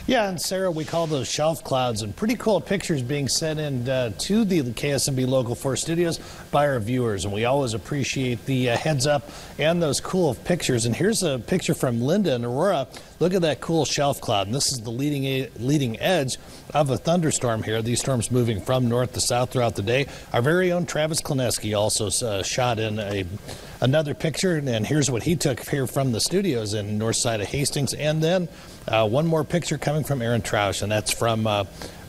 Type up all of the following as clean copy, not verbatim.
Yeah, and Sarah, we call those shelf clouds, and pretty cool pictures being sent in to the KSMB Local 4 studios by our viewers, and we always appreciate the heads up and those cool pictures. And here's a picture from Linda and Aurora. Look at that cool shelf cloud, and this is the leading edge of a thunderstorm here. These storms moving from north to south throughout the day. Our very own Travis Kleneski also shot in another picture, and here's what he took here from the studios in north side of Hastings. And then one more picture coming from Aaron Troush, and that's from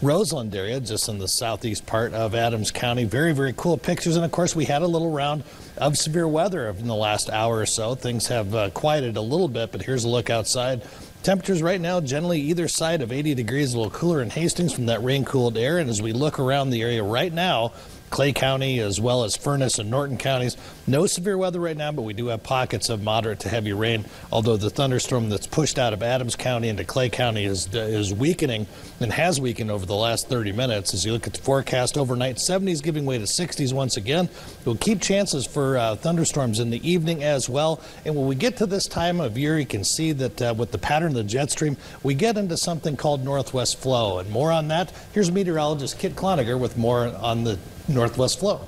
Roseland area, just in the southeast part of Adams County. Very, very cool pictures. And of course, we had a little round of severe weather in the last hour or so. Things have quieted a little bit, but here's a look outside. Temperatures right now generally either side of 80 degrees, a little cooler in Hastings from that rain-cooled air. And as we look around the area right now, Clay County as well as Furnace and Norton counties, no severe weather right now, but we do have pockets of moderate to heavy rain, although the thunderstorm that's pushed out of Adams County into Clay County is weakening and has weakened over the last 30 minutes. As you look at the forecast overnight, 70s giving way to 60s once again. We'll keep chances for thunderstorms in the evening as well. And when we get to this time of year, you can see that with the pattern of the jet stream, we get into something called northwest flow. And more on that, here's meteorologist Kit Cloninger with more on the northwest flow.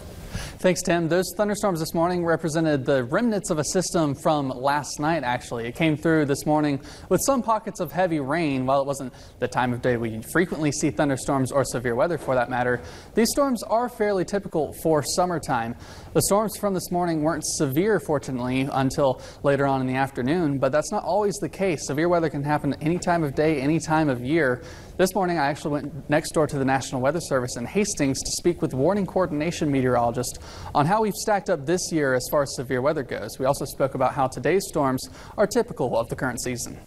Thanks, Tim. Those thunderstorms this morning represented the remnants of a system from last night, actually. It came through this morning with some pockets of heavy rain. While it wasn't the time of day we frequently see thunderstorms or severe weather for that matter, these storms are fairly typical for summertime. The storms from this morning weren't severe, fortunately, until later on in the afternoon, but that's not always the case. Severe weather can happen any time of day, any time of year. This morning, I actually went next door to the National Weather Service in Hastings to speak with warning coordination meteorologist on how we've stacked up this year as far as severe weather goes. We also spoke about how today's storms are typical of the current season.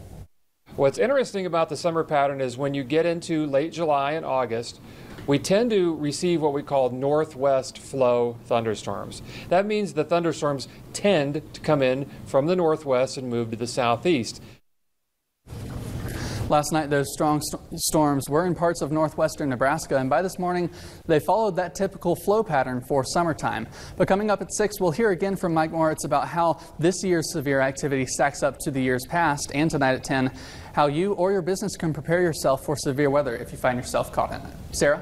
What's interesting about the summer pattern is when you get into late July and August, we tend to receive what we call northwest flow thunderstorms. That means the thunderstorms tend to come in from the northwest and move to the southeast. Last night, those strong storms were in parts of northwestern Nebraska, and by this morning, they followed that typical flow pattern for summertime. But coming up at 6, we'll hear again from Mike Moritz about how this year's severe activity stacks up to the years past, and tonight at 10, how you or your business can prepare yourself for severe weather if you find yourself caught in it. Sarah?